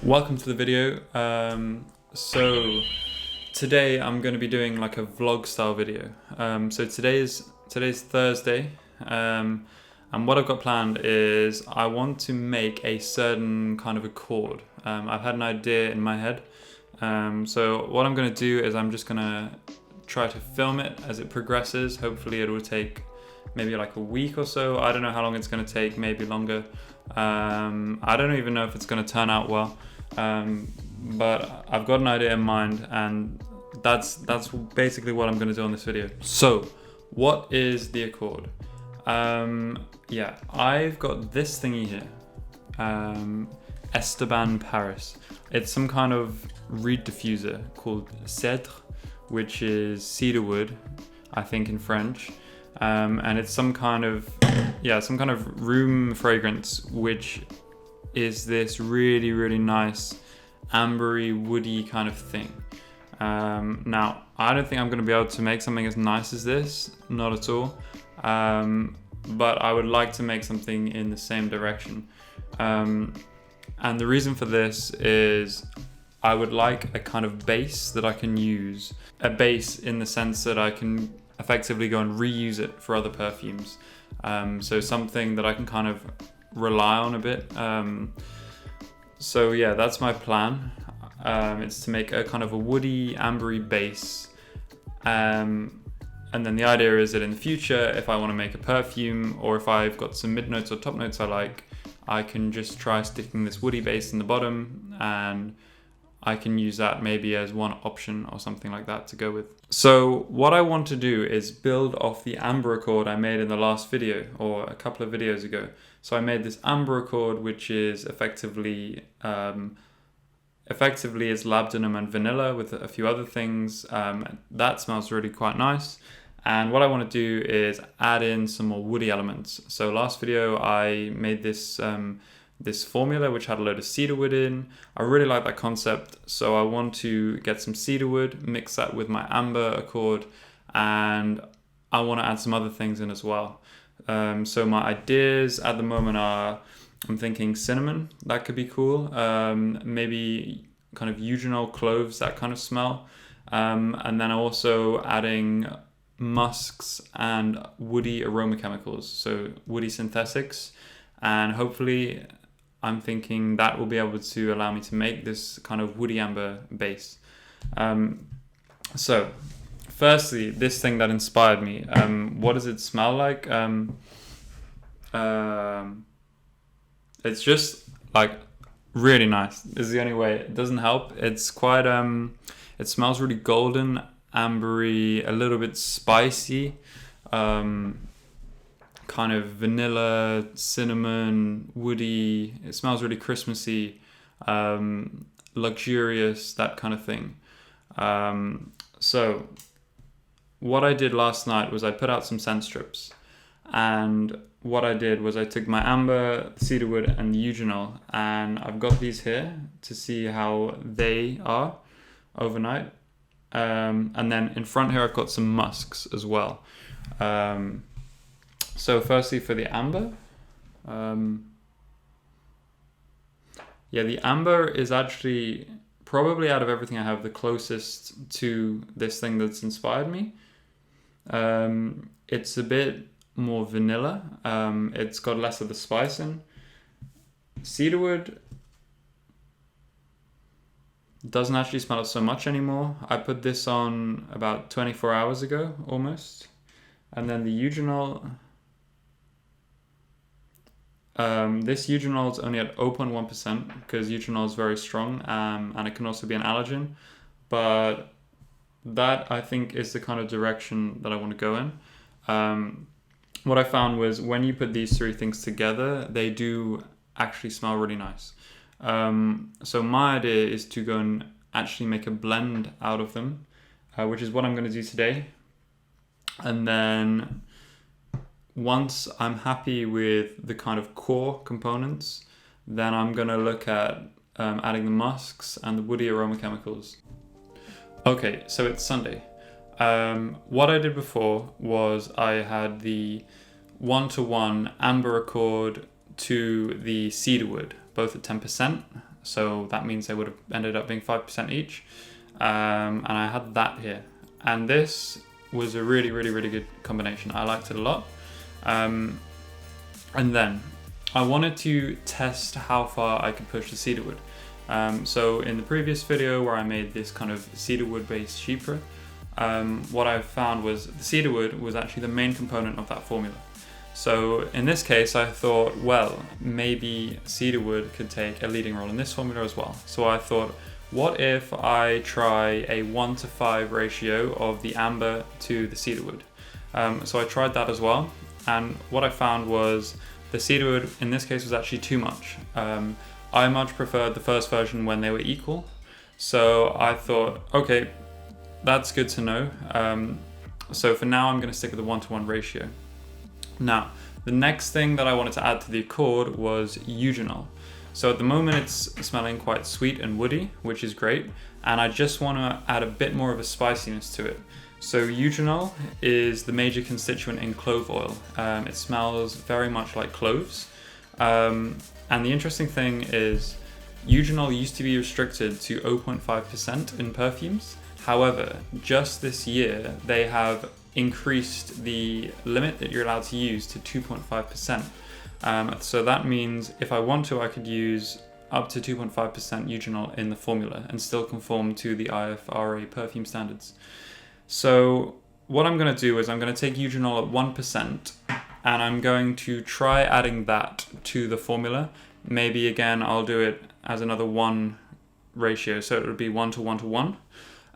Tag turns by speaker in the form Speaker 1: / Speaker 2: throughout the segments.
Speaker 1: Welcome to the video. So today I'm going to be doing like a vlog style video. So today's Thursday, and what I've got planned is I want to make a certain kind of accord. I've had an idea in my head. So what I'm going to do is I'm just going to try to film it as it progresses. Hopefully it will take maybe like a week or so. I don't know how long it's going to take, maybe longer. I don't even know if it's going to turn out well, but I've got an idea in mind, and that's basically what I'm going to do on this video. So what is the accord? Yeah, I've got this thingy here, Esteban Paris. It's some kind of reed diffuser called cèdre, which is cedarwood, I think in French. And it's some kind of room fragrance, which is this really nice ambery woody kind of thing. Now I don't think I'm going to be able to make something as nice as this, not at all, but I would like to make something in the same direction, and the reason for this is I would like a kind of base that I can use, a base in the sense that I can effectively go and reuse it for other perfumes. So something that I can kind of rely on a bit. So yeah, that's my plan. It's to make a kind of a woody, ambery base. And then the idea is that in the future, if I want to make a perfume, or if I've got some mid notes or top notes I like, I can just try sticking this woody base in the bottom, and I can use that maybe as one option or something like that to go with. So what I want to do is build off the amber accord I made in the last video, or a couple of videos ago. So I made this amber accord, which is effectively is labdanum and vanilla with a few other things. That smells really quite nice. And what I want to do is add in some more woody elements. So last video I made this this formula which had a load of cedarwood in. I really like that concept, so I want to get some cedarwood, mix that with my amber accord, and I want to add some other things in as well. So my ideas at the moment are, I'm thinking cinnamon, that could be cool, maybe kind of eugenol, cloves, that kind of smell, and then also adding musks and woody aroma chemicals, so woody synthetics, and hopefully I'm thinking that will be able to allow me to make this kind of woody amber base. So firstly, this thing that inspired me, what does it smell like? It's just like really nice. This is the only way. It doesn't help. It's quite, it smells really golden, ambery, a little bit spicy, kind of vanilla, cinnamon, woody. It smells really Christmassy, luxurious, that kind of thing. So what I did last night was I put out some scent strips, and what I did was I took my amber, cedarwood, and eugenol, and I've got these here to see how they are overnight. And then in front here I've got some musks as well. So firstly for the amber, yeah, the amber is actually probably out of everything I have the closest to this thing that's inspired me. It's a bit more vanilla. It's got less of the spice in. Cedarwood doesn't actually smell so much anymore. I put this on about 24 hours ago, almost. And then the eugenol, this eugenol is only at 0.1% because eugenol is very strong, and it can also be an allergen. But that, I think, is the kind of direction that I want to go in. What I found was when you put these three things together, they do actually smell really nice. So my idea is to go and actually make a blend out of them, which is what I'm going to do today. And then once I'm happy with the kind of core components, then I'm going to look at adding the musks and the woody aroma chemicals. Okay, so it's Sunday. What I did before was I had the 1-to-1 amber accord to the cedarwood, both at 10%. So that means they would have ended up being 5% each. And I had that here. And this was a really, really, really good combination. I liked it a lot. And then I wanted to test how far I could push the cedarwood. So in the previous video where I made this kind of cedarwood based chypre, what I found was the cedarwood was actually the main component of that formula. So in this case, I thought, well, maybe cedarwood could take a leading role in this formula as well. So I thought, what if I try a 1:5 ratio of the amber to the cedarwood? So I tried that as well. And what I found was the cedarwood in this case was actually too much. I much preferred the first version when they were equal. So I thought, okay, that's good to know. So for now, I'm going to stick with the 1:1 ratio. Now, the next thing that I wanted to add to the accord was Eugenol. So at the moment it's smelling quite sweet and woody, which is great. And I just want to add a bit more of a spiciness to it. So Eugenol is the major constituent in clove oil. It smells very much like cloves. And the interesting thing is Eugenol used to be restricted to 0.5% in perfumes. However, just this year, they have increased the limit that you're allowed to use to 2.5%. So that means if I want to, I could use up to 2.5% Eugenol in the formula and still conform to the IFRA perfume standards. So what I'm going to do is I'm going to take Eugenol at 1% and I'm going to try adding that to the formula. Maybe again, I'll do it as another 1 ratio. So it would be 1:1:1.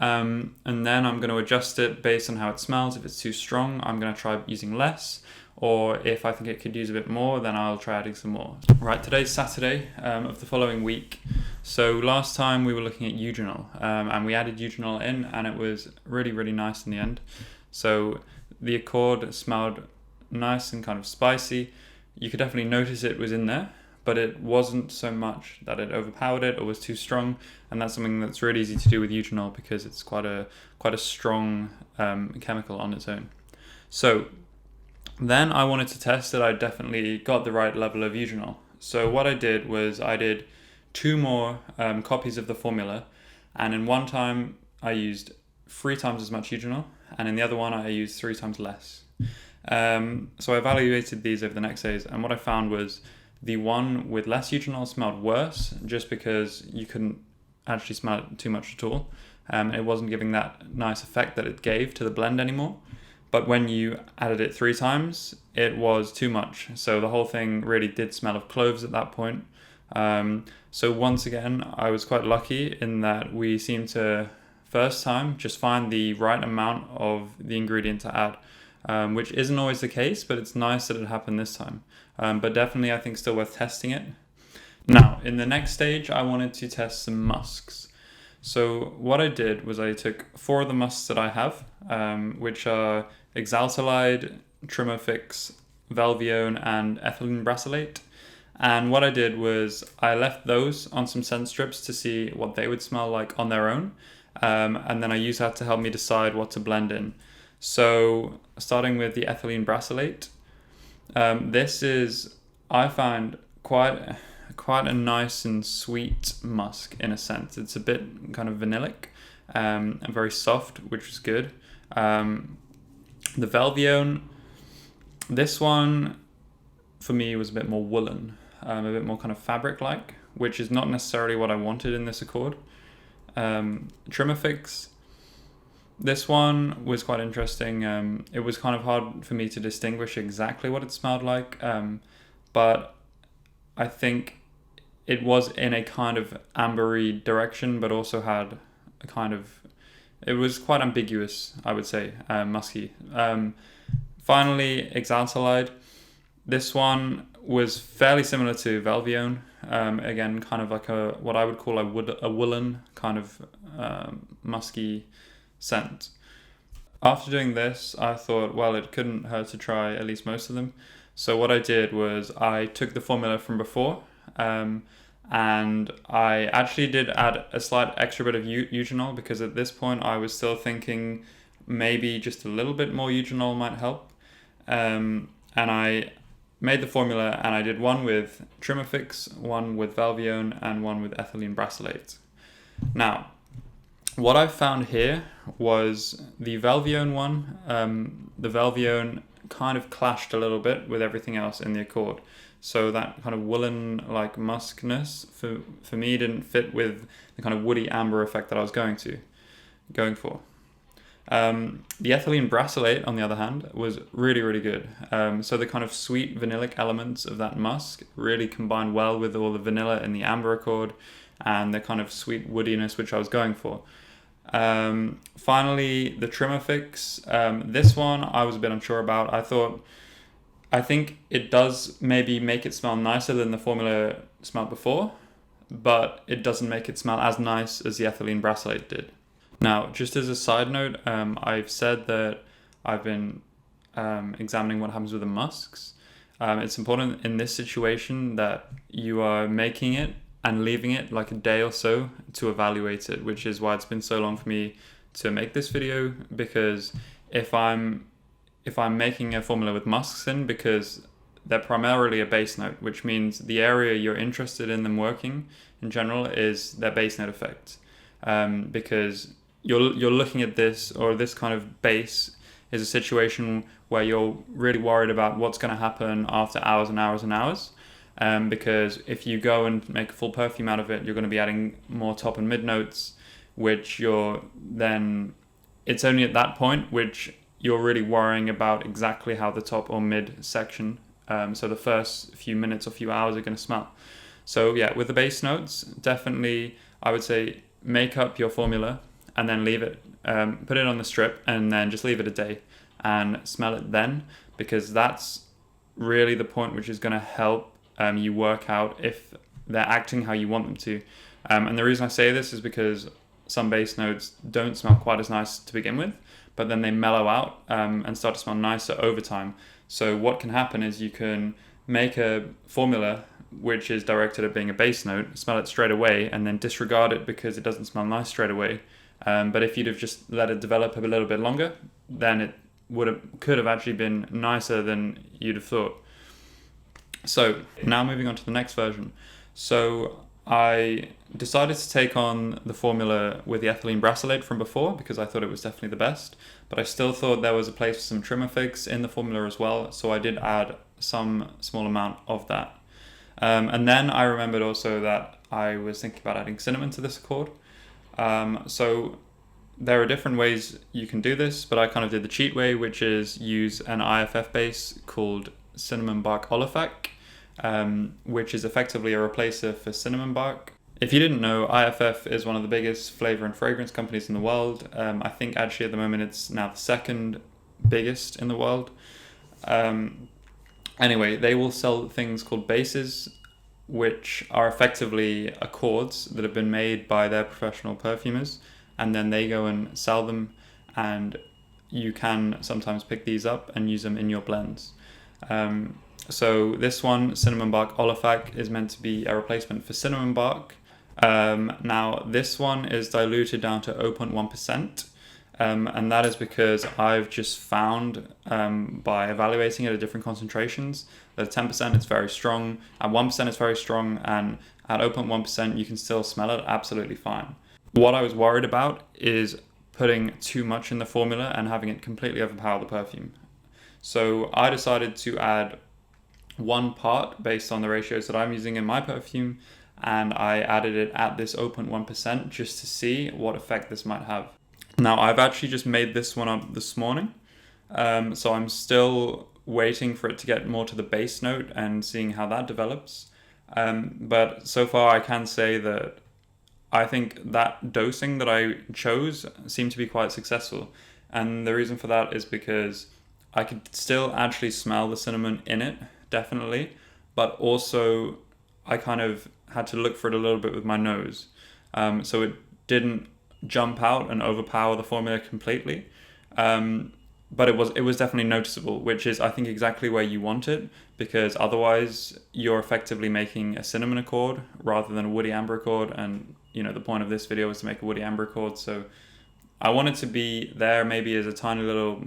Speaker 1: And then I'm going to adjust it based on how it smells. If it's too strong, I'm going to try using less. Or if I think it could use a bit more, then I'll try adding some more. Right, today's Saturday of the following week. So last time we were looking at Eugenol, and we added Eugenol in, and it was really, really nice in the end. So the accord smelled nice and kind of spicy. You could definitely notice it was in there, but it wasn't so much that it overpowered it or was too strong. And that's something that's really easy to do with Eugenol because it's quite a strong chemical on its own. So then I wanted to test that I definitely got the right level of Eugenol. So what I did was I did 2 more copies of the formula, and in one time I used 3 times as much Eugenol, and in the other one I used 3 times less. So I evaluated these over the next days, and what I found was the one with less Eugenol smelled worse, just because you couldn't actually smell it too much at all. It wasn't giving that nice effect that it gave to the blend anymore. But when you added it 3 times, it was too much. So the whole thing really did smell of cloves at that point. So once again, I was quite lucky in that we seemed to, first time, just find the right amount of the ingredient to add, which isn't always the case, but it's nice that it happened this time. But definitely, I think still worth testing it. Now, in the next stage, I wanted to test some musks. So what I did was I took 4 of the musks that I have, which are Exaltalide, Trimofix, Valvion, and Ethylene Brassylate. And what I did was I left those on some scent strips to see what they would smell like on their own. And then I used that to help me decide what to blend in. So starting with the Ethylene Brassylate, this is, I find, quite a nice and sweet musk in a sense. It's a bit kind of vanillic and very soft, which is good. The Valvion, this one for me was a bit more woolen, a bit more kind of fabric-like, which is not necessarily what I wanted in this accord. Trimofix, this one was quite interesting. It was kind of hard for me to distinguish exactly what it smelled like, but I think it was in a kind of ambery direction, but also had a kind of, it was quite ambiguous, I would say, musky. Finally, Exaltalide. This one was fairly similar to Valvion. Again, kind of like what I would call a woolen kind of musky scent. After doing this, I thought, well, it couldn't hurt to try at least most of them. So what I did was I took the formula from before, and I actually did add a slight extra bit of Eugenol, because at this point I was still thinking maybe just a little bit more Eugenol might help. And I made the formula, and I did one with Trimifix, one with Valvion, and one with Ethylene Brassylate. Now, what I found here was the Valvion one. The Valvion kind of clashed a little bit with everything else in the Accord. So that kind of woolen-like muskness for me didn't fit with the kind of woody amber effect that I was going for. The Ethylene Brassylate, on the other hand, was really, really good. So the kind of sweet vanillic elements of that musk really combined well with all the vanilla in the amber Accord and the kind of sweet woodiness which I was going for. Finally, the Trimifix. This one I was a bit unsure about. I think it does maybe make it smell nicer than the formula smelled before, but it doesn't make it smell as nice as the Ethylene Brassylate did. Now, just as a side note, I've said that I've been examining what happens with the musks. It's important in this situation that you are making it and leaving it like a day or so to evaluate it, which is why it's been so long for me to make this video, because if I'm making a formula with musks in, because they're primarily a base note, which means the area you're interested in them working in general is their base note effect, because you're looking at this, or this kind of base is a situation where you're really worried about what's going to happen after hours and hours and hours. Because if you go and make a full perfume out of it, you're going to be adding more top and mid notes, which it's only at that point which you're really worrying about exactly how the top or mid section, so the first few minutes or few hours, are going to smell. So yeah, with the base notes, definitely I would say make up your formula and then leave it, put it on the strip and then just leave it a day and smell it then, because that's really the point which is going to help you work out if they're acting how you want them to. And the reason I say this is because some base notes don't smell quite as nice to begin with, but then they mellow out and start to smell nicer over time. So what can happen is you can make a formula which is directed at being a base note, smell it straight away, and then disregard it because it doesn't smell nice straight away. But if you'd have just let it develop a little bit longer, then it could have actually been nicer than you'd have thought. So now moving on to the next version. So I decided to take on the formula with the Ethylene Brassylate from before because I thought it was definitely the best, but I still thought there was a place for some Trimifix in the formula as well, so I did add some small amount of that. And then I remembered also that I was thinking about adding cinnamon to this Accord. So there are different ways you can do this, but I kind of did the cheat way, which is use an IFF base called cinnamon bark olefac, which is effectively a replacer for cinnamon bark. If you didn't know, IFF is one of the biggest flavor and fragrance companies in the world. I think actually at the moment it's now the second biggest in the world. Anyway, they will sell things called bases, which are effectively accords that have been made by their professional perfumers, and then they go and sell them, and you can sometimes pick these up and use them in your blends. So this one, cinnamon bark olefac, is meant to be a replacement for cinnamon bark. Now this one is diluted down to 0.1%, and that is because I've just found by evaluating it at different concentrations that at 10% it's very strong, at 1% it's very strong, and at 0.1% you can still smell it absolutely fine. What I was worried about is putting too much in the formula and having it completely overpower the perfume. So I decided to add 1 part based on the ratios that I'm using in my perfume, and I added it at this 0.1% just to see what effect this might have. Now I've actually just made this one up this morning, so I'm still waiting for it to get more to the base note and seeing how that develops. But so far I can say that I think that dosing that I chose seemed to be quite successful, and the reason for that is because I could still actually smell the cinnamon in it, definitely, but also I kind of had to look for it a little bit with my nose, so it didn't jump out and overpower the formula completely, but it was definitely noticeable, which is I think exactly where you want it, because otherwise you're effectively making a cinnamon accord rather than a woody amber accord, and you know the point of this video was to make a woody amber accord, so I want it to be there maybe as a tiny little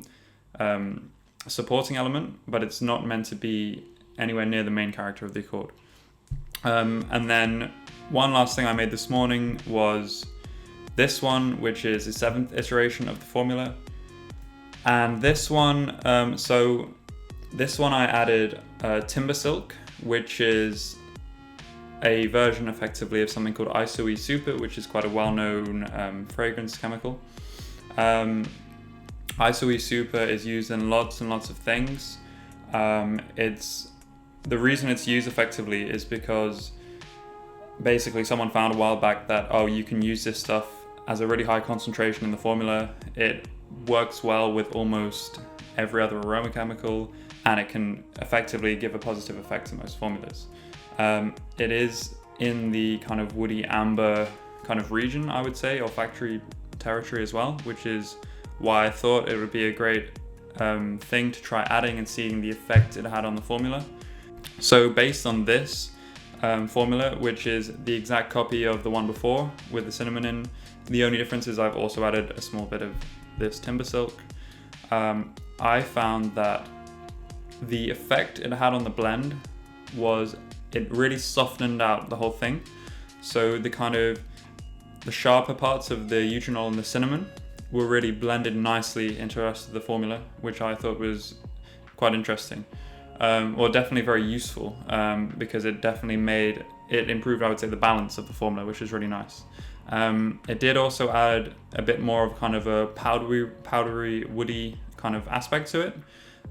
Speaker 1: supporting element, but it's not meant to be anywhere near the main character of the accord. And then one last thing I made this morning was this one, which is the 7th iteration of the formula. And this one, this one I added Timber Silk, which is a version effectively of something called Isoe Super, which is quite a well-known fragrance chemical. Isoe Super is used in lots and lots of things. The reason it's used effectively is because basically someone found a while back that, oh, you can use this stuff as a really high concentration in the formula. It works well with almost every other aroma chemical, and it can effectively give a positive effect to most formulas. It is in the kind of woody amber kind of region, I would say, olfactory territory as well, which is why I thought it would be a great thing to try adding and seeing the effect it had on the formula. So based on this formula, which is the exact copy of the one before with the cinnamon in, the only difference is I've also added a small bit of this Timber Silk. I found that the effect it had on the blend was it really softened out the whole thing. So the sharper parts of the Eugenol and the cinnamon were really blended nicely into the rest of the formula, which I thought was quite interesting. Or definitely very useful, because it definitely improved, I would say, the balance of the formula, which is really nice. It did also add a bit more of kind of a powdery, woody kind of aspect to it,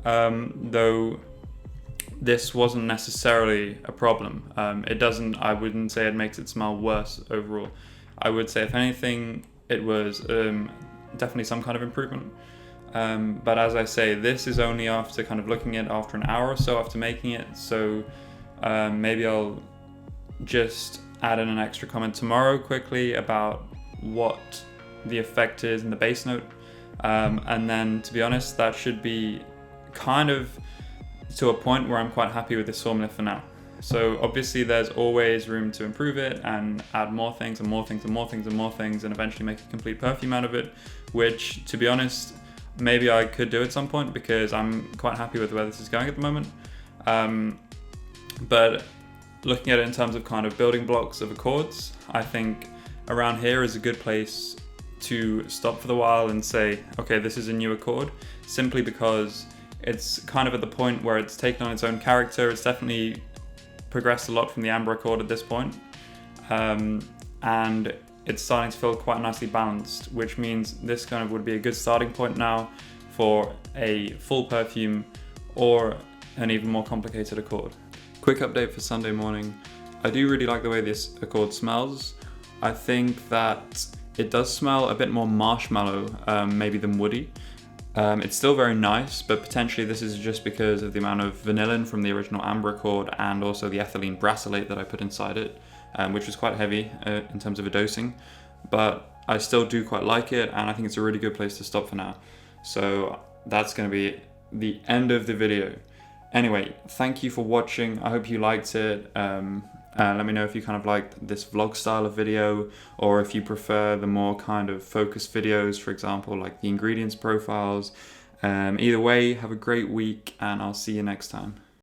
Speaker 1: though this wasn't necessarily a problem. I wouldn't say it makes it smell worse overall. I would say, if anything, it was definitely some kind of improvement. But as I say, this is only after kind of looking at it after an hour or so after making it. So maybe I'll just add in an extra comment tomorrow quickly about what the effect is in the base note. And then, to be honest, that should be kind of to a point where I'm quite happy with this formula for now. So obviously there's always room to improve it and add more things and more things and more things and more things, and eventually make a complete perfume out of it, which, to be honest, maybe I could do at some point, because I'm quite happy with where this is going at the moment. But looking at it in terms of kind of building blocks of accords, I think around here is a good place to stop for the while and say, okay, this is a new accord, simply because it's kind of at the point where it's taken on its own character. It's definitely progressed a lot from the amber accord at this point. And it's starting to feel quite nicely balanced, which means this kind of would be a good starting point now for a full perfume or an even more complicated accord. Quick update for Sunday morning. I do really like the way this accord smells. I think that it does smell a bit more marshmallow, maybe than woody. It's still very nice, but potentially this is just because of the amount of vanillin from the original amber accord, and also the ethylene brassylate that I put inside it, which was quite heavy in terms of a dosing. But I still do quite like it, and I think it's a really good place to stop for now. So that's going to be the end of the video. Anyway, thank you for watching. I hope you liked it. Let me know if you kind of liked this vlog style of video, or if you prefer the more kind of focused videos, for example, like the ingredients profiles. Either way, have a great week, and I'll see you next time.